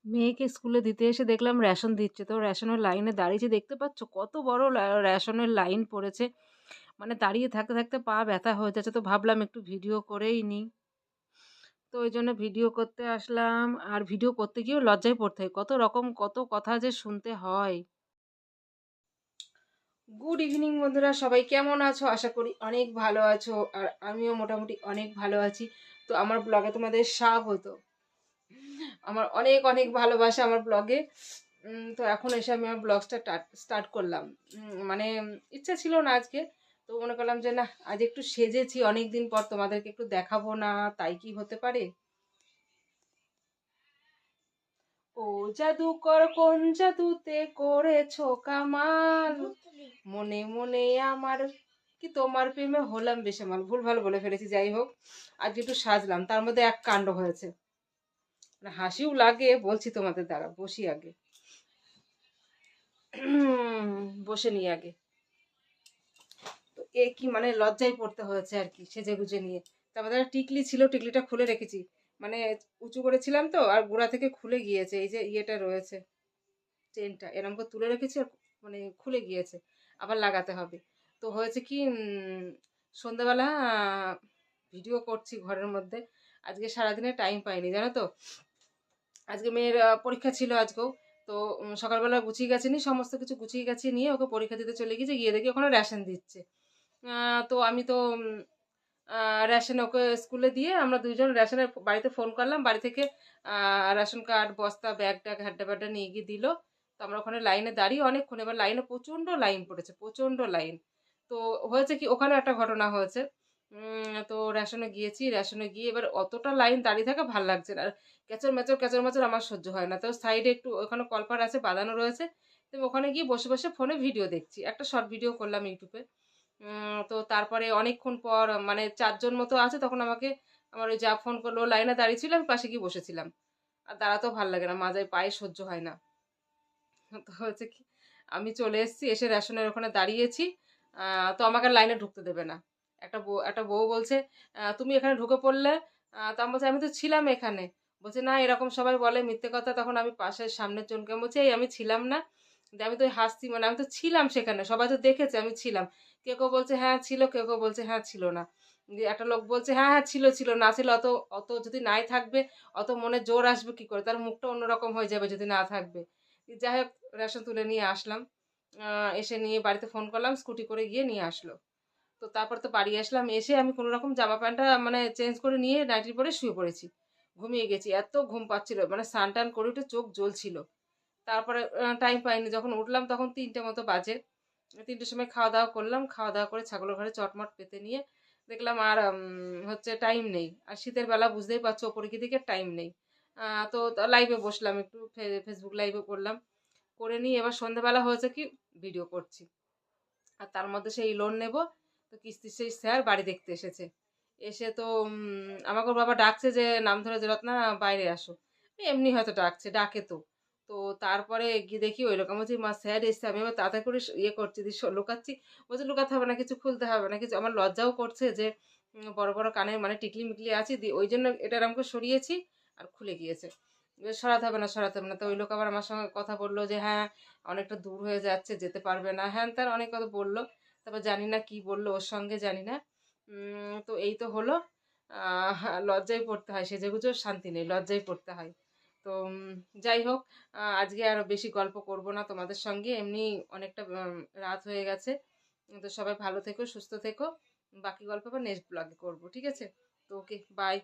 মেয়েকে স্কুলে দিতে এসে দেখলাম রেশন দিচ্ছে। তো রেশনের লাইনে দাঁড়িয়েছি দেখতে পাচ্ছ কত বড় রেশনের লাইন পড়েছে। মানে দাঁড়িয়ে থাকতে, থাকতে পা ব্যথা হয়ে যাচ্ছে। তো ভাবলাম একটু ভিডিও করেই নিই। তো ওইজন্য ভিডিও করতে আসলাম। আর ভিডিও করতে গিয়েও লজ্জায় পড়তে হয়। কত রকম কত কথা যে শুনতে হয়। গুড ইভিনিং বন্ধুরা, সবাই কেমন আছো? আশা করি অনেক ভালো আছো। আর আমিও মোটামুটি অনেক ভালো আছি। তো আমার ব্লগে তোমাদের স্বাগত। আমার অনেক অনেক ভালোবাসা আমার ব্লগে। তো এখন এসে আমি আমার ব্লগসটা স্টার্ট করলাম। মানে ইচ্ছা ছিল না আজকে। তো মনে করলাম যে না, আজ একটু সেজেছি, অনেক দিন পর তোমাদেরকে একটু দেখাবো না, তাই কি হতে পারে? ও জাদুকর কোন জাদুতে করেছো কামাল, মনে মনে আমার কি তোমার প্রেমে হলাম বেসামাল। ভুল ভাল বলে ফেলেছি, যাই হোক। আজকে একটু সাজলাম, তার মধ্যে এক কাণ্ড হয়েছে। মানে হাসিও লাগে, বলছি তোমাদের, দ্বারা বসি আগে। বসে নিয়ে আগে। তো এ কি মানে লজ্জায় পড়তে হয়েছে আর কি, সেজে গুজে নিয়ে। তার মধ্যে একটা টিকলি ছিল, টিকলিটা খুলে রেখেছি। মানে উঁচু করেছিলাম তো, আর গোড়া থেকে খুলে গিয়েছে। এই যে ইয়েটা রয়েছে, চেনটা এরকম করে তুলে রেখেছি, আর মানে খুলে গিয়েছে, আবার লাগাতে হবে। তো হয়েছে কি, সন্ধ্যাবেলা ভিডিও করছি ঘরের মধ্যে। আজকে সারাদিনে টাইম পাইনি, জানো তো। আজকে মেয়ের পরীক্ষা ছিল আজকেও। তো সকালবেলা গুছিয়ে গেছে নি, সমস্ত কিছু গুছিয়ে গেছে নিয়ে ওকে পরীক্ষা দিতে চলে গিয়েছে। গিয়ে দেখি ওখানে রেশন দিচ্ছে। তো আমি তো রেশন ওকে স্কুলে দিয়ে আমরা দুইজন রেশনের বাড়িতে ফোন করলাম। বাড়ি থেকে রেশন কার্ড, বস্তা, ব্যাগ ট্যাগ হ্যাড্ডা ব্যাড্ডা নিয়ে গিয়ে দিল। তো আমরা ওখানে লাইনে দাঁড়িয়ে অনেকক্ষণ, এবার লাইনে প্রচণ্ড লাইন পড়েছে, প্রচণ্ড লাইন। তো হয়েছে কি, ওখানে একটা ঘটনা হয়েছে। তো রেশনে গিয়েছি, রেশনে গিয়ে এবার অতটা লাইন দাঁড়িয়ে থাকা ভাল লাগছে না। আর ক্যাচর ম্যাচর আমার সহ্য হয় না। তো সাইডে একটু ওখানে কলপার আছে, বাঁধানো রয়েছে। তো ওখানে গিয়ে বসে বসে ফোনে ভিডিও দেখছি, একটা শর্ট ভিডিও করলাম ইউটিউবে। তো তারপরে অনেকক্ষণ পর মানে ৪ জন মতো আছে, তখন আমাকে আমার ওই যা ফোন করলো, ও লাইনে দাঁড়িয়ে ছিল, আমি পাশে গিয়ে বসেছিলাম। আর দাঁড়াতেও ভাল লাগে না, মাজায় পায়ে সহ্য হয় না। তো হচ্ছে কি, আমি চলে এসেছি, এসে রেশনের ওখানে দাঁড়িয়েছি। তো আমাকে আর লাইনে ঢুকতে দেবে না। একটা বউ বলছে, "তুমি এখানে ঢুকে পড়লে?" তো আমি বলছি, "আমি তো ছিলাম এখানে।" বলছে, "না, এরকম সবাই বলে মিথ্যে কথা।" তখন আমি পাশের সামনের জনকে বলছি, "এই আমি ছিলাম না।" দিয়ে আমি তো হাসছি, মানে আমি তো ছিলাম সেখানে, সবাই তো দেখেছে আমি ছিলাম। কেউ কেউ বলছে হ্যাঁ ছিল, কেউ কেউ বলছে হ্যাঁ ছিল না। দিয়ে একটা লোক বলছে, "হ্যাঁ হ্যাঁ ছিল ছিল, না ছিল অত, অত যদি নাই থাকবে, অত মনে জোর আসবে কি করে, তার মুখটা অন্যরকম হয়ে যাবে যদি না থাকবে।" যাই হোক, রেশন তুলে নিয়ে আসলাম। এসে নিয়ে বাড়িতে ফোন করলাম, স্কুটি করে গিয়ে নিয়ে আসলো। তো তারপর তো বাড়ি আসলাম, এসে আমি কোনো রকম জামা প্যান্টটা মানে চেঞ্জ করে নিয়ে নাইটি পরে শুয়ে পড়েছি। ঘুমিয়ে গেছি, এত ঘুম পাচ্ছিল, মানে স্নান টান করে উঠে চোখ জ্বলছিল। তারপরে টাইম পাইনি, যখন উঠলাম তখন ৩টে মতো বাজে। ৩টের সময় খাওয়া দাওয়া করলাম, খাওয়া দাওয়া করে ছাগলের ঘরে চটমট পেতে নিয়ে দেখলাম আর হচ্ছে টাইম নেই। আর শীতের বেলা বুঝতেই পারছো, ওপরে দিকে টাইম নেই। তো লাইভে বসলাম, একটু ফেসবুক লাইভে করলাম। করে নিয়ে এবার সন্ধ্যাবেলা হয়েছে কি, ভিডিও করছি। আর তার মধ্যে সেই লোন নেব। তো কিস্তির সেই স্যার বাড়ি দেখতে এসেছে। এসে তো আমাকে ওর বাবা ডাকছে যে নাম ধরে, যে "রত্না বাইরে আসো।" এমনি হয়তো ডাকছে, ডাকে তো। তো তারপরে গিয়ে দেখি ওই রকম, বলছি, "মা স্যার এসছে।" আমি আবার তাড়াতাড়ি করে ইয়ে করছি, লুকাচ্ছি। বলছে, "লুকাতে হবে না, কিছু খুলতে হবে না কিছু।" আমার লজ্জাও করছে যে বড় বড় কানের মানে টিকলি মিকলি আছে, দিয়ে ওই জন্য এটা এরকম করে সরিয়েছি, আর খুলে গিয়েছে। এবার সরাতে হবে না, সরাতে হবে না। তো ওই লোক আবার আমার সঙ্গে কথা বললো যে হ্যাঁ, অনেকটা দূর হয়ে যাচ্ছে, যেতে পারবে না, হ্যান ত্যান অনেক কথা বললো। তারপর জানি না কি বললো ওর সঙ্গে, জানি না। তো এই তো হলো। লজ্জায় পড়তে হয়, সেজেগুজেও শান্তি নেই, লজ্জায় পড়তে হয়। তো যাই হোক, আজকে আর বেশি গল্প করব না তোমাদের সঙ্গে, এমনি অনেকটা রাত হয়ে গেছে। তো সবাই ভালো থেকো, সুস্থ থেকো। বাকি গল্প আবার নেক্সট ব্লগে করবো, ঠিক আছে? তো ওকে, বাই।